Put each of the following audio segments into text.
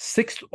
6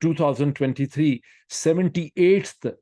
2023 78th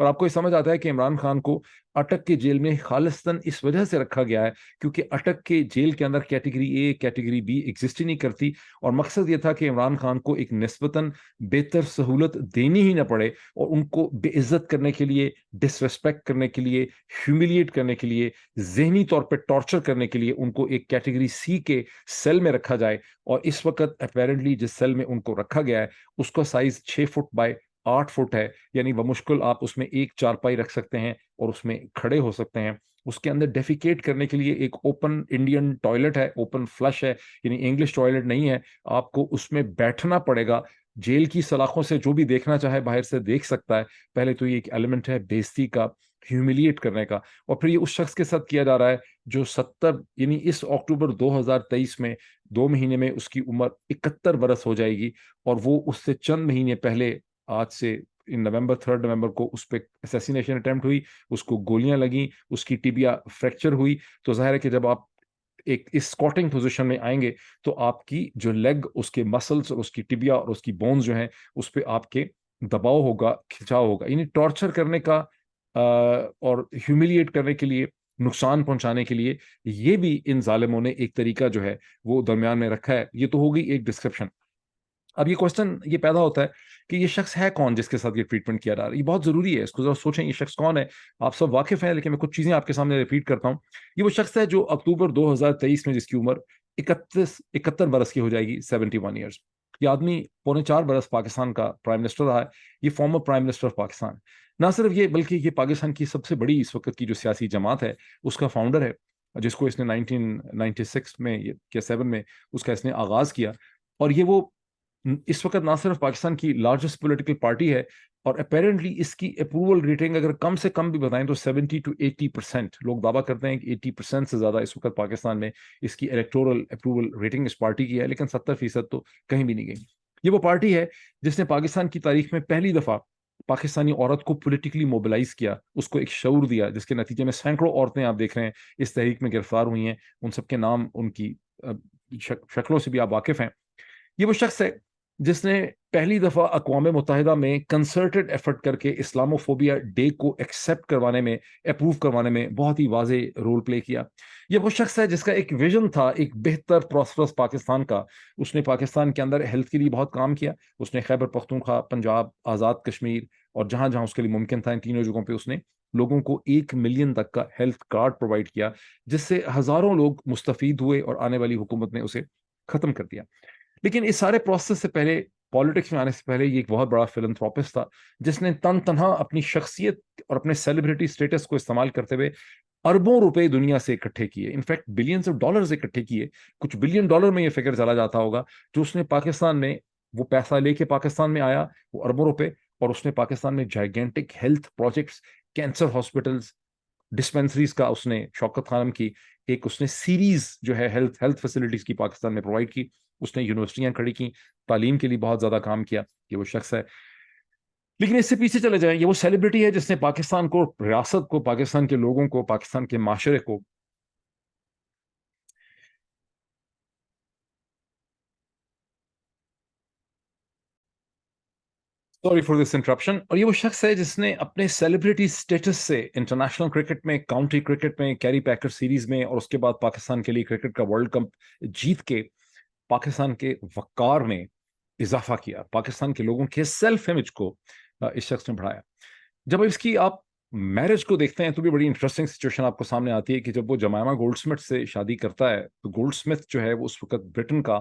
اور آپ کو یہ سمجھ آتا ہے کہ عمران خان کو اٹک کے جیل میں خالصتاً اس وجہ سے رکھا گیا ہے کیونکہ اٹک کے جیل کے اندر category A category B exist ہی نہیں کرتی، اور مقصد یہ تھا کہ عمران خان کو ایک نسبتاً بہتر سہولت دینی ہی نہ پڑے اور ان کو بے عزت کرنے کے لیے، ڈس ریسپیکٹ کرنے کے لیے، ہیوملیٹ کرنے کے لیے، ذہنی طور پہ ٹارچر کرنے کے لیے ان کو ایک کیٹیگری سی کے سیل میں رکھا جائے۔ اور اس وقت اپیرنٹلی جس سیل میں ان کو رکھا گیا ہے اس کا سائز 6 فٹ بائی 8 فٹ ہے، یعنی بمشکل آپ اس میں ایک چارپائی رکھ سکتے ہیں اور اس میں کھڑے ہو سکتے ہیں۔ اس کے اندر ڈیفیکیٹ کرنے کے لیے ایک اوپن انڈین ٹوائلٹ ہے، اوپن فلش ہے، یعنی انگلش ٹوائلٹ نہیں ہے، آپ کو اس میں بیٹھنا پڑے گا۔ جیل کی سلاخوں سے جو بھی دیکھنا چاہے باہر سے دیکھ سکتا ہے۔ پہلے تو یہ ایک ایلیمنٹ ہے بےزتی کا، ہیوملیٹ کرنے کا، اور پھر یہ اس شخص کے ساتھ کیا جا رہا ہے جو 70 یعنی اس اکتوبر 2023 میں 2 مہینے میں اس کی عمر 71 برس ہو جائے گی، اور وہ اس سے چند مہینے پہلے، آج سے نومبر 3 نومبر کو اس پہ اسیسینیشن اٹمپٹ ہوئی، اس کو گولیاں لگیں، اس کی ٹیبیا فریکچر ہوئی۔ تو ظاہر ہے کہ جب آپ ایک اس اسکواٹنگ پوزیشن میں آئیں گے تو آپ کی جو لیگ، اس کے مسلس اور اس کی ٹیبیا اور اس کی بونز جو ہیں اس پہ آپ کے دباؤ ہوگا، کھچاؤ ہوگا، یعنی ٹارچر کرنے کا اور ہیوملیٹ کرنے کے لیے، نقصان پہنچانے کے لیے، یہ بھی ان ظالموں نے ایک طریقہ جو ہے وہ درمیان میں رکھا ہے۔ یہ تو ہوگی ایک ڈسکرپشن۔ اب یہ کوشچن یہ پیدا ہوتا ہے کہ یہ شخص ہے کون جس کے ساتھ یہ ٹریٹمنٹ کیا جا رہا ہے؟ یہ بہت ضروری ہے، اس کو ذرا سوچیں یہ شخص کون ہے۔ آپ سب واقف ہیں لیکن میں کچھ چیزیں آپ کے سامنے ریپیٹ کرتا ہوں۔ یہ وہ شخص ہے جو اکتوبر 2023 میں جس کی عمر 71 برس کی ہو جائے گی، 71 ایئرس۔ یہ آدمی 4.25 برس پاکستان کا پرائم منسٹر رہا ہے، یہ former prime minister of Pakistan. نہ صرف یہ بلکہ یہ پاکستان کی سب سے بڑی اس وقت کی جو سیاسی جماعت ہے اس کا فاؤنڈر ہے، جس کو اس نے 1996 میں یا 7 میں اس کا اس نے آغاز کیا۔ اور یہ وہ اس وقت نہ صرف پاکستان کی لارجسٹ پولیٹیکل پارٹی ہے، اور اپیرنٹلی اس کی اپروول ریٹنگ اگر کم سے کم بھی بتائیں تو 70 to 80%، لوگ دعویٰ کرتے ہیں کہ 80% سے زیادہ اس وقت پاکستان میں اس کی الیکٹورل اپروول ریٹنگ اس پارٹی کی ہے، لیکن 70% تو کہیں بھی نہیں گئی۔ یہ وہ پارٹی ہے جس نے پاکستان کی تاریخ میں پہلی دفعہ پاکستانی عورت کو پولیٹیکلی موبلائز کیا، اس کو ایک شعور دیا، جس کے نتیجے میں سینکڑوں عورتیں آپ دیکھ رہے ہیں اس تحریک میں گرفتار ہوئی ہیں، ان سب کے نام، ان کی شکلوں سے بھی آپ واقف ہیں۔ یہ وہ شخص ہے جس نے پہلی دفعہ اقوام متحدہ میں کنسرٹڈ ایفرٹ کر کے اسلاموفوبیا ڈے کو ایکسیپٹ کروانے میں، اپروو کروانے میں بہت ہی واضح رول پلے کیا۔ یہ وہ شخص ہے جس کا ایک ویژن تھا ایک بہتر پراسپرس پاکستان کا۔ اس نے پاکستان کے اندر ہیلتھ کے لیے بہت کام کیا، اس نے خیبر پختونخوا، پنجاب، آزاد کشمیر اور جہاں جہاں اس کے لیے ممکن تھا ان تینوں جگہوں پہ اس نے لوگوں کو 1 ملین تک کا ہیلتھ کارڈ پرووائڈ کیا، جس سے ہزاروں لوگ مستفید ہوئے اور آنے والی حکومت نے اسے ختم کر دیا۔ لیکن اس سارے پروسیس سے پہلے، پالیٹکس میں آنے سے پہلے، یہ ایک بہت بڑا فلنتھروپسٹ تھا جس نے تنہا اپنی شخصیت اور اپنے سیلیبریٹی سٹیٹس کو استعمال کرتے ہوئے اربوں روپے دنیا سے اکٹھے کیے، انفیکٹ بلینز آف ڈالرز اکٹھے کیے، کچھ بلین ڈالر میں یہ فگر چلا جاتا ہوگا جو اس نے پاکستان میں، وہ پیسہ لے کے پاکستان میں آیا، وہ اربوں روپے، اور اس نے پاکستان میں gigantic health projects, cancer hospitals, dispensaries کا اس نے شوکت خانم کی ایک اس نے سیریز جو ہے ہیلتھ فیسلٹیز کی پاکستان میں پرووائڈ کی، اس نے یونیورسٹیاں کھڑی کی، تعلیم کے لیے بہت زیادہ کام کیا۔ یہ وہ شخص ہے۔ لیکن اس سے پیچھے چلے جائیں، یہ وہ سیلیبریٹی ہے جس نے پاکستان کو، ریاست کو، پاکستان کے لوگوں کو، پاکستان کے معاشرے کو سوری فار دس انٹرپشن، اور یہ وہ شخص ہے جس نے اپنے سیلیبریٹی سٹیٹس سے انٹرنیشنل کرکٹ میں، کاؤنٹی کرکٹ میں، کیری پیکر سیریز میں، اور اس کے بعد پاکستان کے لیے کرکٹ کا ورلڈ کپ جیت کے پاکستان کے وقار میں اضافہ کیا، پاکستان کے لوگوں کے سیلف امیج کو اس شخص نے بڑھایا۔ جب اس کی آپ میرج کو دیکھتے ہیں تو بھی بڑی انٹرسٹنگ سچویشن آپ کو سامنے آتی ہے کہ جب وہ جمائما گولڈ سمتھ سے شادی کرتا ہے تو گولڈ سمتھ جو ہے وہ اس وقت برٹن کا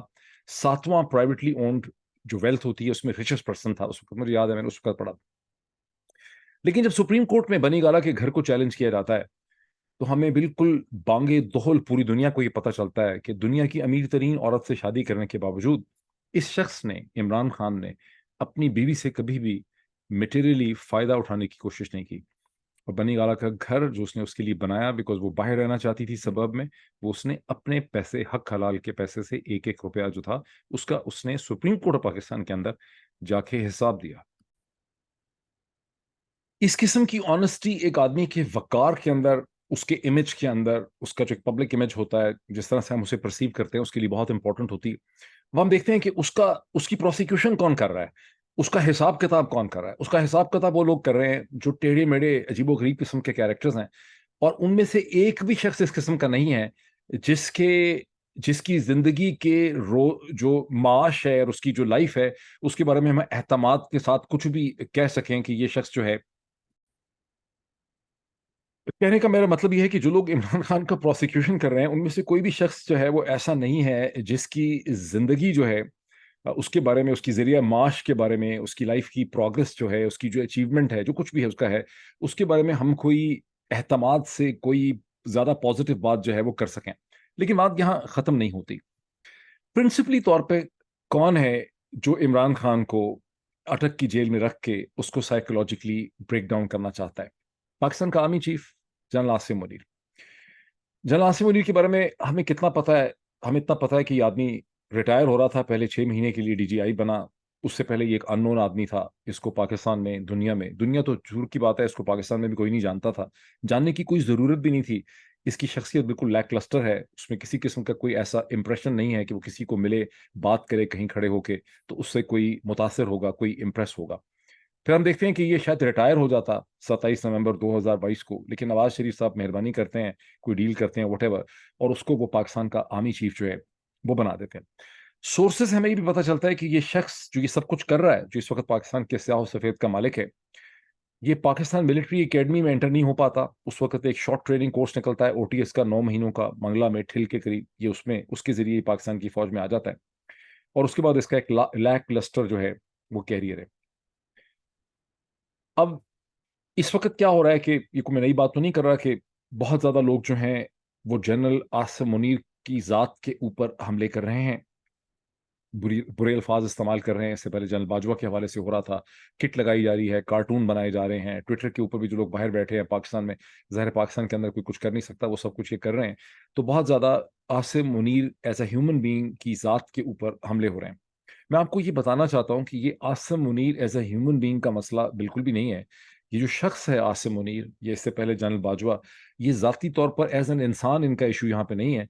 7واں پرائیویٹلی اونڈ جو ویلتھ ہوتی ہے اس میں ریچسٹ پرسن تھا اس وقت، مجھے یاد ہے میں نے اس وقت پڑھا۔ لیکن جب سپریم کورٹ میں بنی گالا کے گھر کو چیلنج کیا جاتا ہے تو ہمیں بالکل بانگے دہل پوری دنیا کو یہ پتہ چلتا ہے کہ دنیا کی امیر ترین عورت سے شادی کرنے کے باوجود اس شخص نے، عمران خان نے، اپنی بیوی سے کبھی بھی میٹیریلی فائدہ اٹھانے کی کوشش نہیں کی، اور بنی گالا کا گھر جو اس نے اس کے لیے بنایا بیکاز وہ باہر رہنا چاہتی تھی سبب میں، وہ اس نے اپنے پیسے، حق حلال کے پیسے سے 1-1 روپیہ جو تھا اس کا اس نے سپریم کورٹ آف پاکستان کے اندر جا کے حساب دیا۔ اس قسم کی آنےسٹی ایک آدمی کے وقار کے اندر، اس کے امیج کے اندر، اس کا جو ایک پبلک امیج ہوتا ہے، جس طرح سے ہم اسے پرسیو کرتے ہیں، اس کے لیے بہت امپورٹنٹ ہوتی ہے۔ وہ ہم دیکھتے ہیں کہ اس کی پروسیکیوشن کون کر رہا ہے؟ اس کا حساب کتاب کون کر رہا ہے؟ اس کا حساب کتاب وہ لوگ کر رہے ہیں جو ٹیڑھے میڑھے عجیب و غریب قسم کے کیریکٹرز ہیں، اور ان میں سے ایک بھی شخص اس قسم کا نہیں ہے جس کے جس کی زندگی کے جو معاش ہے اور اس کی جو لائف ہے اس کے بارے میں ہم اعتماد کے ساتھ کچھ بھی کہہ سکیں کہ یہ شخص جو ہے. کہنے کا میرا مطلب یہ ہے کہ جو لوگ عمران خان کا پروسیکیوشن کر رہے ہیں ان میں سے کوئی بھی شخص جو ہے وہ ایسا نہیں ہے جس کی زندگی جو ہے اس کے بارے میں، اس کی ذریعہ معاش کے بارے میں، اس کی لائف کی پروگرس جو ہے، اس کی جو اچیومنٹ ہے، جو کچھ بھی ہے اس کا ہے، اس کے بارے میں ہم کوئی اعتماد سے کوئی زیادہ پازیٹیو بات جو ہے وہ کر سکیں. لیکن بات یہاں ختم نہیں ہوتی. پرنسپلی طور پہ کون ہے جو عمران خان کو اٹک کی جیل میں رکھ کے اس کو سائیکولوجیکلی بریک ڈاؤن کرنا چاہتا ہے؟ پاکستان کا army chief general Asim Munir. General Asim Munir کے بارے میں ہمیں کتنا پتا ہے؟ ہمیں اتنا پتا ہے کہ یہ آدمی ریٹائر ہو رہا تھا، پہلے 6 مہینے کے لیے ڈی جی آئی بنا. اس سے پہلے یہ ایک ان نون آدمی تھا. اس کو پاکستان میں، دنیا تو جھوٹ کی بات ہے، اس کو پاکستان میں بھی کوئی نہیں جانتا تھا، جاننے کی کوئی ضرورت بھی نہیں تھی. اس کی شخصیت بالکل لیک لسٹر ہے، اس میں کسی قسم کا کوئی ایسا امپریشن نہیں ہے کہ وہ کسی کو ملے، بات کرے کہیں کھڑے ہو کے تو اس سے کوئی متاثر ہوگا، کوئی امپریس ہوگا. پھر ہم دیکھتے ہیں کہ یہ شاید ریٹائر ہو جاتا 27 نومبر 2022 کو، لیکن نواز شریف صاحب مہربانی کرتے ہیں، کوئی ڈیل کرتے ہیں وٹ ایور، اور اس کو وہ پاکستان کا آرمی چیف جو ہے وہ بنا دیتے ہیں. سورسز ہمیں یہ بھی پتا چلتا ہے کہ یہ شخص جو یہ سب کچھ کر رہا ہے، جو اس وقت پاکستان کے سیاہ و سفید کا مالک ہے، یہ پاکستان ملٹری اکیڈمی میں انٹر نہیں ہو پاتا. اس وقت ایک شارٹ ٹریننگ کورس نکلتا ہے OTS کا 9 مہینوں کا، منگلا میں ٹھل کے قریب، یہ اس کے ذریعے پاکستان کی فوج میں آ جاتا ہے. اور اس کے بعد اس کا ایک لیک لسٹر جو ہے وہ کیریئر ہے. اب اس وقت کیا ہو رہا ہے کہ یہ کوئی میں نئی بات تو نہیں کر رہا کہ بہت زیادہ لوگ جو ہیں وہ جنرل عاصم منیر کی ذات کے اوپر حملے کر رہے ہیں، برے الفاظ استعمال کر رہے ہیں. اس سے پہلے جنرل باجوہ کے حوالے سے ہو رہا تھا، کٹ لگائی جا رہی ہے، کارٹون بنائے جا رہے ہیں، ٹویٹر کے اوپر بھی جو لوگ باہر بیٹھے ہیں پاکستان میں، ظاہر پاکستان کے اندر کوئی کچھ کر نہیں سکتا، وہ سب کچھ یہ کر رہے ہیں. تو بہت زیادہ Asim Munir as a human being کی ذات کے اوپر حملے ہو رہے ہیں. میں آپ کو یہ بتانا چاہتا ہوں کہ یہ Asim Munir as a human being کا مسئلہ بالکل بھی نہیں ہے. یہ جو شخص ہے عاصم منیر، یہ اس سے پہلے جنرل باجوہ، یہ ذاتی طور پر ایز این انسان ان کا ایشو یہاں پہ نہیں ہے.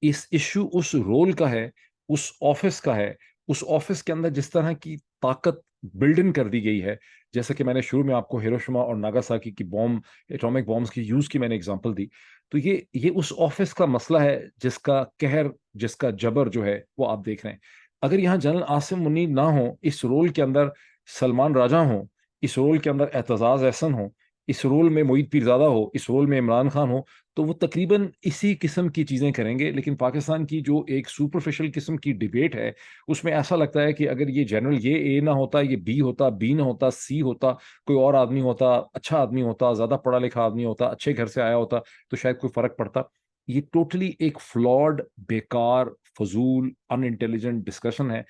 اس ایشو اس رول کا ہے، اس آفس کا ہے. اس آفس کے اندر جس طرح کی طاقت بلڈ ان کر دی گئی ہے، جیسا کہ میں نے شروع میں آپ کو ہیروشیما اور ناگاساکی کی ایٹامک بامز کی یوز کی میں نے اگزامپل دی، تو یہ اس آفس کا مسئلہ ہے جس کا قہر، جس کا جبر جو ہے وہ آپ دیکھ رہے ہیں. اگر یہاں جنرل عاصم منیر نہ ہو، اس رول کے اندر سلمان راجہ ہوں، اس رول کے اندر اعتزاز احسن ہو، اس رول میں معید پیرزادہ ہو، اس رول میں عمران خان ہو، تو وہ تقریباً اسی قسم کی چیزیں کریں گے. لیکن پاکستان کی جو ایک سپرفیشل قسم کی ڈیبیٹ ہے، اس میں ایسا لگتا ہے کہ اگر یہ جنرل یہ اے نہ ہوتا، یہ بی ہوتا، بی نہ ہوتا، سی ہوتا، کوئی اور آدمی ہوتا، اچھا آدمی ہوتا، زیادہ پڑھا لکھا آدمی ہوتا، اچھے گھر سے آیا ہوتا، تو شاید کوئی فرق پڑتا. یہ ٹوٹلی ایک فلاڈ، بیکار، فضول، ان انٹیلیجنٹ ڈسکشن ہے.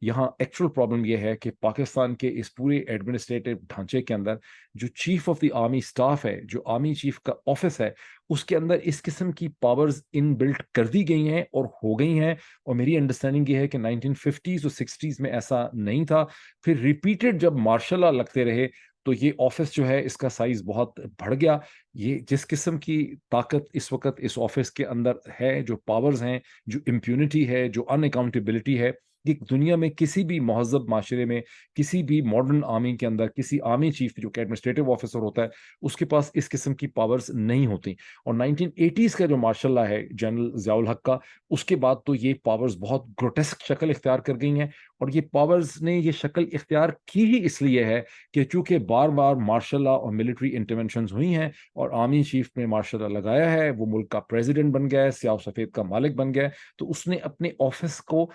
یہاں ایکچوئل پرابلم یہ ہے کہ پاکستان کے اس پورے ایڈمنسٹریٹو ڈھانچے کے اندر جو chief of the army staff ہے، جو آرمی چیف کا آفس ہے، اس کے اندر اس قسم کی پاورز ان بلٹ کر دی گئی ہیں اور ہو گئی ہیں. اور میری انڈرسٹینڈنگ یہ ہے کہ 1950s اور 60s میں ایسا نہیں تھا. پھر ریپیٹڈ جب مارشل لا لگتے رہے تو یہ آفس جو ہے اس کا سائز بہت بڑھ گیا. یہ جس قسم کی طاقت اس وقت اس آفس کے اندر ہے، جو پاورز ہیں، جو امپیونٹی ہے، جو ان اکاؤنٹیبلٹی ہے، یہ دنیا میں کسی بھی مہذب معاشرے میں، کسی بھی ماڈرن آرمی کے اندر، کسی آرمی چیف جو کہ ایڈمنسٹریٹو آفیسر ہوتا ہے اس کے پاس اس قسم کی پاورز نہیں ہوتی. اور 1980s کا جو مارشل لا ہے جنرل ضیاء الحق کا، اس کے بعد تو یہ پاورز بہت گروٹیسک شکل اختیار کر گئی ہیں. اور یہ پاورز نے یہ شکل اختیار کی ہی اس لیے ہے کہ چونکہ بار بار مارشل لا اور ملٹری انٹرونشنز ہوئی ہیں اور آرمی چیف نے مارشل لا لگایا ہے، وہ ملک کا پریزیڈنٹ بن گیا ہے، سیاہ و سفید کا مالک بن گیا ہے، تو اس نے اپنے آفس کو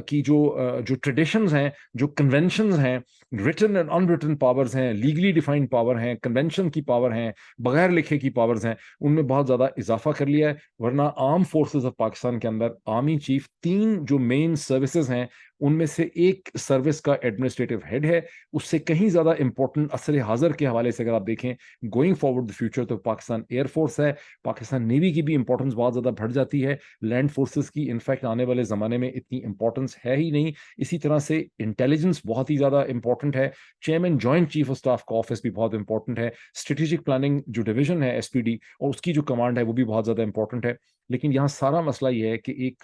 کی جو ٹریڈیشنز ہیں، جو کنونشنز ہیں، written and in written powers ہیں، لیگلی ڈیفائنڈ پاور ہیں، کنونشن کی پاور ہیں، بغیر لکھے کی پاورز ہیں، ان میں بہت زیادہ اضافہ کر لیا ہے. ورنہ آرم فورسز آف پاکستان کے اندر آرمی چیف 3 جو مین سروسز ہیں ان میں سے ایک سروس کا ایڈمنسٹریٹو ہیڈ ہے. اس سے کہیں زیادہ امپورٹنٹ عصر حاضر کے حوالے سے اگر آپ دیکھیں گوئنگ فارورڈ دی فیوچر، تو پاکستان ایئر فورس ہے. پاکستان نیوی کی بھی امپورٹنس بہت زیادہ بڑھ جاتی ہے. لینڈ فورسز کی انفیکٹ آنے والے زمانے میں اتنی امپورٹنس ہے ہی نہیں. اسی طرح سے انٹیلیجنس بہت ہی زیادہ امپورٹنٹ ہے. Chairman joint chief of staff کا آفس بھی بہت امپورٹنٹ ہے. اسٹریٹجک پلاننگ جو ڈویژن ہے SP D اور اس کی جو کمانڈ ہے وہ بھی بہت زیادہ امپورٹنٹ ہے. لیکن یہاں سارا مسئلہ یہ ہے کہ ایک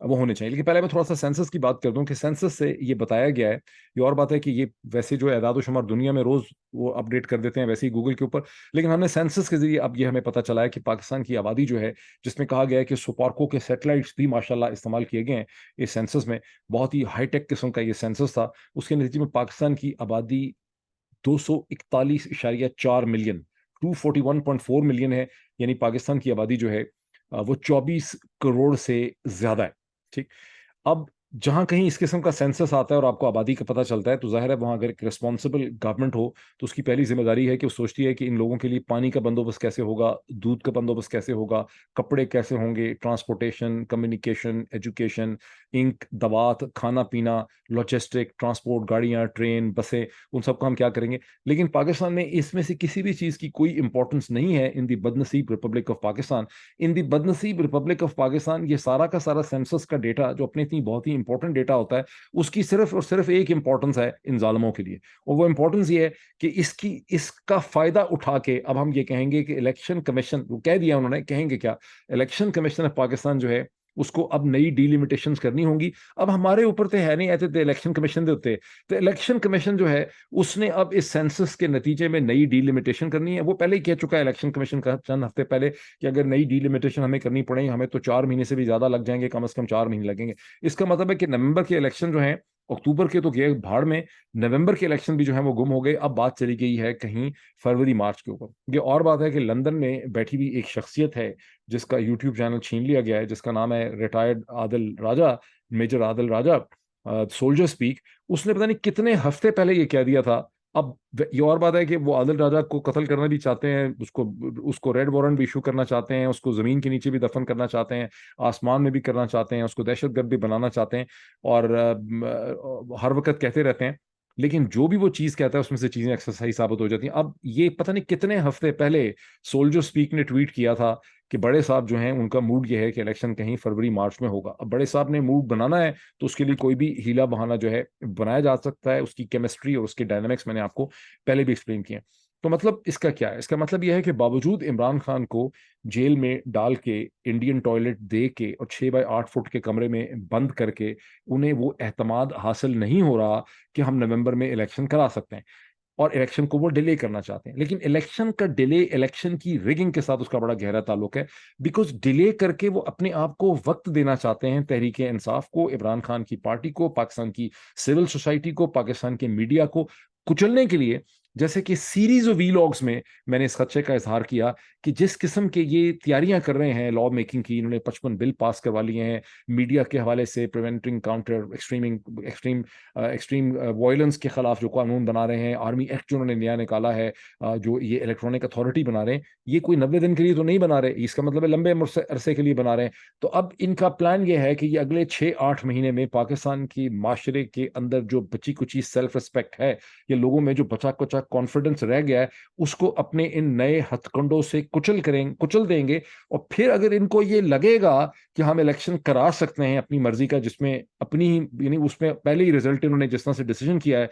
وہ ہونے چاہیے. لیکن پہلے میں تھوڑا سا سینسس کی بات کر دوں کہ سینسس سے یہ بتایا گیا ہے. یہ اور بات ہے کہ یہ ویسے جو اعداد و شمار دنیا میں روز وہ اپ ڈیٹ کر دیتے ہیں ویسے ہی گوگل کے اوپر, لیکن ہم نے سینسس کے ذریعے اب یہ ہمیں پتہ چلا ہے کہ پاکستان کی آبادی جو ہے, جس میں کہا گیا ہے کہ سپارکو کے سیٹلائٹس بھی ماشاءاللہ استعمال کیے گئے ہیں اس سینسس میں, بہت ہی ہائی ٹیک قسم کا یہ سینسس تھا. اس کے نتیجے میں پاکستان کی آبادی 241.4 ملین 241.4 ملین ہے. یعنی پاکستان کی آبادی جو ہے وہ 24 کروڑ سے زیادہ ہے. ٹھیک, اب جہاں کہیں اس قسم کا سینسس آتا ہے اور آپ کو آبادی کا پتہ چلتا ہے تو ظاہر ہے وہاں اگر ایک ریسپانسبل گورنمنٹ ہو تو اس کی پہلی ذمہ داری ہے کہ وہ سوچتی ہے کہ ان لوگوں کے لیے پانی کا بندوبست کیسے ہوگا, دودھ کا بندوبست کیسے ہوگا, کپڑے کیسے ہوں گے, ٹرانسپورٹیشن, کمیونیکیشن, ایجوکیشن, انک, دوات, کھانا پینا, لاجسٹک, ٹرانسپورٹ, گاڑیاں, ٹرین, بسیں, ان سب کا ہم کیا کریں گے. لیکن پاکستان میں اس میں سے کسی بھی چیز کی کوئی امپورٹنس نہیں ہے ان دی بدنصیب republic of Pakistan. In the بدنصیب ریپبلک آف پاکستان یہ سارا کا سارا سینسس کا ڈیٹا جو اپنے اتنی بہت ہی امپورٹنٹ ڈیٹا ہوتا ہے, اس کی صرف اور صرف ایک امپورٹنس ہے ان ظالموں کے لیے, اور وہ امپورٹنس یہ ہے کہ اس کا فائدہ اٹھا کے اب ہم یہ کہیں گے کہ الیکشن کمیشن, وہ کہہ دیا انہوں نے, کہیں گے کیا, الیکشن کمیشن آف پاکستان جو ہے اس کو اب نئی ڈیلیمیٹیشنز کرنی ہوں گی. اب ہمارے اوپر تو ہے نہیں, ایسے تو الیکشن کمیشن دے ہوتے, تو الیکشن کمیشن جو ہے اس نے اب اس سینسس کے نتیجے میں نئی ڈیلیمیٹیشن کرنی ہے. وہ پہلے ہی کہہ چکا ہے الیکشن کمیشن کا چند ہفتے پہلے کہ اگر نئی ڈیلیمیٹیشن ہمیں کرنی پڑے ہمیں تو 4 مہینے سے بھی زیادہ لگ جائیں گے, کم از کم 4 مہینے لگیں گے. اس کا مطلب ہے کہ نومبر کے الیکشن جو ہیں, اکتوبر کے تو گئے بھاڑ میں, نومبر کے الیکشن بھی جو ہیں وہ گم ہو گئے. اب بات چلی گئی ہے کہیں فروری مارچ کے اوپر. یہ اور بات ہے کہ لندن میں بیٹھی ہوئی ایک شخصیت ہے جس کا یوٹیوب چینل چھین لیا گیا ہے, جس کا نام ہے ریٹائرڈ عادل راجہ, میجر عادل راجہ, سولجر سپیک. اس نے پتہ نہیں کتنے ہفتے پہلے یہ کہہ دیا تھا. اب یہ اور بات ہے کہ وہ عادل راجہ کو قتل کرنا بھی چاہتے ہیں, اس کو ریڈ وارنٹ بھی ایشو کرنا چاہتے ہیں, اس کو زمین کے نیچے بھی دفن کرنا چاہتے ہیں, آسمان میں بھی کرنا چاہتے ہیں, اس کو دہشت گرد بھی بنانا چاہتے ہیں, اور ہر وقت کہتے رہتے ہیں. لیکن جو بھی وہ چیز کہتا ہے اس میں سے چیزیں اکثر صحیح ثابت ہو جاتی ہیں. اب یہ پتہ نہیں کتنے ہفتے پہلے سولجر سپیک نے ٹویٹ کیا تھا کہ بڑے صاحب جو ہیں ان کا موڈ یہ ہے کہ الیکشن کہیں فروری مارچ میں ہوگا. اب بڑے صاحب نے موڈ بنانا ہے تو اس کے لیے کوئی بھی ہیلا بہانہ جو ہے بنایا جا سکتا ہے. اس کی کیمسٹری اور اس کے ڈائنامکس میں نے آپ کو پہلے بھی ایکسپلین کیے. تو مطلب اس کا کیا ہے, اس کا مطلب یہ ہے کہ باوجود عمران خان کو جیل میں ڈال کے, انڈین ٹوائلٹ دے کے اور 6x8 فٹ کے کمرے میں بند کر کے انہیں وہ اعتماد حاصل نہیں ہو رہا کہ ہم نومبر میں الیکشن کرا سکتے ہیں, اور الیکشن کو وہ ڈیلے کرنا چاہتے ہیں. لیکن الیکشن کا ڈیلے الیکشن کی ریگنگ کے ساتھ اس کا بڑا گہرا تعلق ہے, بیکاز ڈیلے کر کے وہ اپنے آپ کو وقت دینا چاہتے ہیں تحریک انصاف کو, عمران خان کی پارٹی کو, پاکستان کی سول سوسائٹی کو, پاکستان کے میڈیا کو کچلنے کے لیے. جیسے کہ سیریز آف ویلاگز میں نے اس خدشے کا اظہار کیا کہ جس قسم کے یہ تیاریاں کر رہے ہیں لا میکنگ کی, انہوں نے 55 بل پاس کروا لیے ہیں میڈیا کے حوالے سے, پریونٹنگ کاؤنٹر ایکسٹریم وائلنس کے خلاف جو قانون بنا رہے ہیں, آرمی ایکٹ جو انہوں نے نیا نکالا ہے, جو یہ الیکٹرانک اتھارٹی بنا رہے ہیں, یہ کوئی 90 دن کے لیے تو نہیں بنا رہے, اس کا مطلب ہے لمبے عرصے کے لیے بنا رہے ہیں. تو اب ان کا پلان یہ ہے کہ یہ اگلے 6-8 مہینے میں پاکستان کی معاشرے کے اندر جو بچی کچی سیلف ریسپیکٹ ہے, یا لوگوں میں جو بچا کچا کانفیڈنس رہ گیا ہے, اس کو اپنے ان نئے ہتھ کنڈوں سے کچل دیں گے. اور پھر اگر ان کو یہ لگے گا کہ ہم الیکشن کرا سکتے ہیں اپنی مرضی کا, جس میں اپنی یعنی اس میں پہلے ہی رزلٹ انہوں نے جس طرح سے ڈیسیجن کیا ہے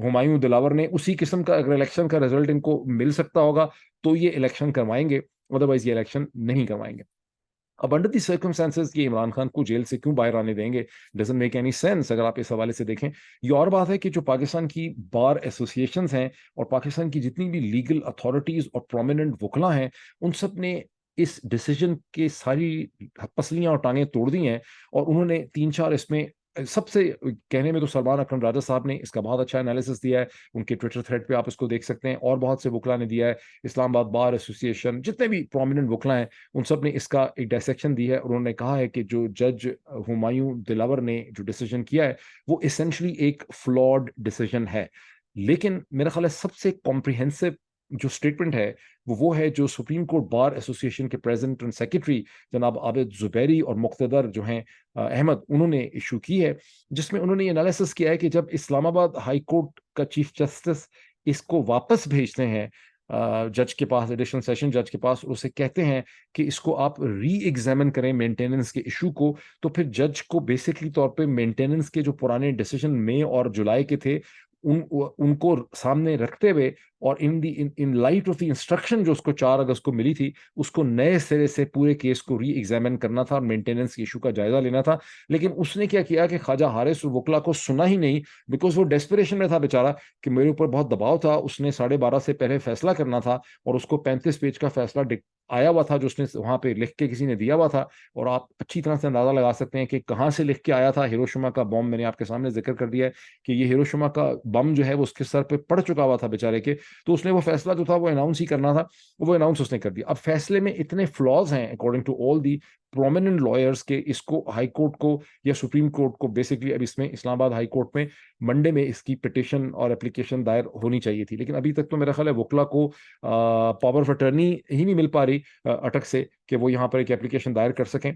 ہمایوں دلاور نے, اسی قسم کا اگر الیکشن کا رزلٹ ان کو مل سکتا ہوگا تو یہ الیکشن کروائیں گے, ادروائز یہ الیکشن نہیں کروائیں گے. اب انڈر دی سرکمسٹانسز کہ عمران خان کو جیل سے کیوں باہر آنے دیں گے, ڈزنٹ میک اینی سینس اگر آپ اس حوالے سے دیکھیں. یہ اور بات ہے کہ جو پاکستان کی بار ایسوسیشنز ہیں اور پاکستان کی جتنی بھی لیگل اتھارٹیز اور پرومیننٹ وکلا ہیں, ان سب نے اس ڈیسیجن کے ساری پسلیاں اور ٹانگیں توڑ دی ہیں, اور انہوں نے 3-4 اس میں سب سے کہنے میں تو سلمان اکرم راجہ صاحب نے اس کا بہت اچھا انالیسس دیا ہے, ان کے ٹویٹر تھریڈ پہ آپ اس کو دیکھ سکتے ہیں, اور بہت سے وکلا نے دیا ہے, اسلام آباد بار ایسوسیشن, جتنے بھی پرومیننٹ وکلا ہیں ان سب نے اس کا ایک ڈائسیکشن دی ہے, اور انہوں نے کہا ہے کہ جو جج ہمایوں دلاور نے جو ڈیسیجن کیا ہے وہ اسینشلی ایک فلاڈ ڈیسیجن ہے. لیکن میرا خیال ہے سب سے کمپریہنسو جو سٹیٹمنٹ ہے وہ ہے جو سپریم کورٹ بار ایسوسیشن کے پریزیڈنٹ اینڈ سیکرٹری جناب عابد زبیری اور مقتدر جو ہیں احمد, انہوں نے ایشو کی ہے, جس میں انہوں نے یہ انالیسس کیا ہے کہ جب اسلام آباد ہائی کورٹ کا چیف جسٹس اس کو واپس بھیجتے ہیں جج کے پاس, ایڈیشنل سیشن جج کے پاس, اسے کہتے ہیں کہ اس کو آپ ری ایگزامن کریں مینٹیننس کے ایشو کو, تو پھر جج کو بیسکلی طور پہ مینٹیننس کے جو پرانے ڈیسیجن مئی اور جولائی کے تھے ان کو سامنے رکھتے ہوئے اور in light of the instruction جو اس کو 4 اگست کو ملی تھی، اس کو نئے سرے سے پورے کیس کو ری ایگزامن کرنا تھا اور مینٹیننس ایشو کا جائزہ لینا تھا. لیکن اس نے کیا کیا کہ خواجہ حارث وکلا کو سنا ہی نہیں، بیکاز وہ ڈیسپریشن میں تھا بیچارہ کہ میرے اوپر بہت دباؤ تھا. اس نے 12:30 سے پہلے فیصلہ کرنا تھا اور اس کو 35 پیج کا فیصلہ آیا ہوا تھا جو اس نے وہاں پہ لکھ کے کسی نے دیا ہوا تھا. اور آپ اچھی طرح سے اندازہ لگا سکتے ہیں کہ کہاں سے لکھ کے آیا تھا. ہیروشیما کا بم میں نے آپ کے سامنے ذکر کر دیا ہے کہ یہ ہیروشیما کا بم جو ہے وہ اس کے سر پہ پڑ چکا ہوا تھا بیچارے کے. تو اس نے وہ فیصلہ جو تھا وہ اناؤنس ہی کرنا تھا، وہ اناؤنس اس نے کر دیا. اب فیصلے میں اتنے فلاز ہیں according to all the prominent lawyers کے اس کو ہائی کورٹ کو یا سپریم کورٹ کو بیسکلی اب اس میں اسلام آباد ہائی کورٹ میں منڈے میں اس کی پٹیشن اور اپلیکیشن دائر ہونی چاہیے تھی. لیکن ابھی تک تو میرا خیال ہے وکلا کو پاور آف اٹرنی ہی نہیں مل پا رہی اٹک سے کہ وہ یہاں پر ایک اپلیکیشن دائر کر سکیں.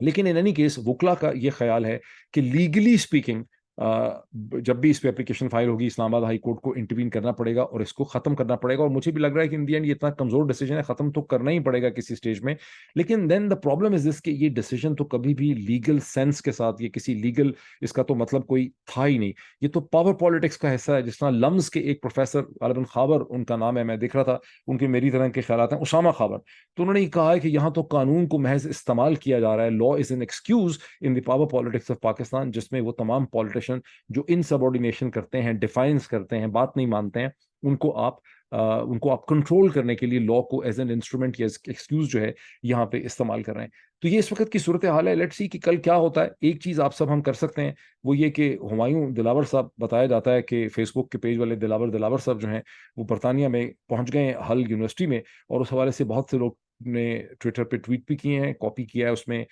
لیکن ان اینی کیس وکلا کا یہ خیال ہے کہ لیگلی اسپیکنگ جب بھی اس پہ اپلیکیشن فائل ہوگی اسلام آباد ہائی کورٹ کو انٹروین کرنا پڑے گا اور اس کو ختم کرنا پڑے گا. اور مجھے بھی لگ رہا ہے کہ ان دی اینڈ یہ اتنا کمزور ڈیسیجن ہے، ختم تو کرنا ہی پڑے گا کسی سٹیج میں. لیکن دین دا پرابلم از دس کہ یہ ڈیسیجن تو کبھی بھی لیگل سینس کے ساتھ، یہ کسی لیگل اس کا تو مطلب کوئی تھا ہی نہیں. یہ تو پاور پالیٹکس کا حصہ ہے. جس طرح لمز کے ایک پروفیسر غالباً خابر ان کا نام ہے، میں دیکھ رہا تھا ان کے میری طرح کے خیالات ہیں، اسامہ خابر، تو انہوں نے یہ کہا ہے کہ یہاں تو قانون کو محض استعمال کیا جا رہا ہے. Law is an excuse in the power politics of Pakistan, جس میں وہ تمام پالیٹیشین جو ان سبارڈینیشن کرتے ہیں، ڈیفائنس کرتے ہیں، بات نہیں مانتے ہیں، ان کو آپ کنٹرول کرنے کے لیے لا کو ایز این انسٹرومنٹ یا ایکسکیوز جو ہے یہاں پہ استعمال کر رہے ہیں. تو یہ اس وقت کی صورتحال ہے. لیٹس سی کہ کل کیا ہوتا ہے. ایک چیز آپ سب ہم کر سکتے ہیں وہ یہ کہ ہمایوں دلاور صاحب، بتایا جاتا ہے کہ فیس بک کے پیج والے دلاور صاحب جو ہیں وہ برطانیہ میں پہنچ گئے ہیں ہل یونیورسٹی میں، اور اس حوالے سے بہت سے لوگ نے ٹویٹر پہ ٹویٹ بھی کیے ہیں، کاپی کیا ہے اس میں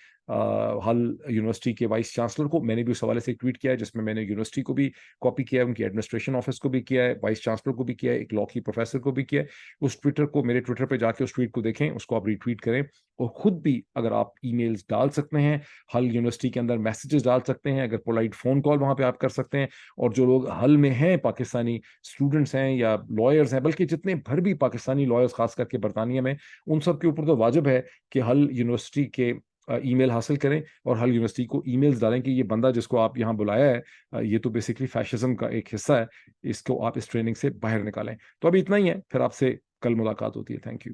ہل یونیورسٹی کے وائس چانسلر کو. میں نے بھی اس حوالے سے ایک ٹویٹ کیا ہے جس میں میں نے یونیورسٹی کو بھی کاپی کیا ہے، ان کی ایڈمنسٹریشن آفس کو بھی کیا ہے، وائس چانسلر کو بھی کیا ہے، ایک لا کی پروفیسر کو بھی کیا ہے. اس ٹویٹر کو، میرے ٹویٹر پہ جا کے اس ٹویٹ کو دیکھیں، اس کو آپ ری ٹویٹ کریں، اور خود بھی اگر آپ ای میلز ڈال سکتے ہیں ہل یونیورسٹی کے اندر، میسیجز ڈال سکتے ہیں، اگر پولائٹ فون کال وہاں پہ آپ کر سکتے ہیں. اور جو لوگ ہل میں ہیں، پاکستانی اسٹوڈنٹس ہیں یا لائرز ہیں، بلکہ جتنے بھر بھی پاکستانی لائرز خاص کر کے برطانیہ میں، ان سب کے اوپر تو واجب ہے کہ ہل یونیورسٹی کے ای میل حاصل کریں اور ہل یونیورسٹی کو ای میلز ڈالیں کہ یہ بندہ جس کو آپ یہاں بلایا ہے یہ تو بیسکلی فیشزم کا ایک حصہ ہے، اس کو آپ اس ٹریننگ سے باہر نکالیں. تو ابھی اتنا ہی ہے، پھر آپ سے کل ملاقات ہوتی ہے. Thank you.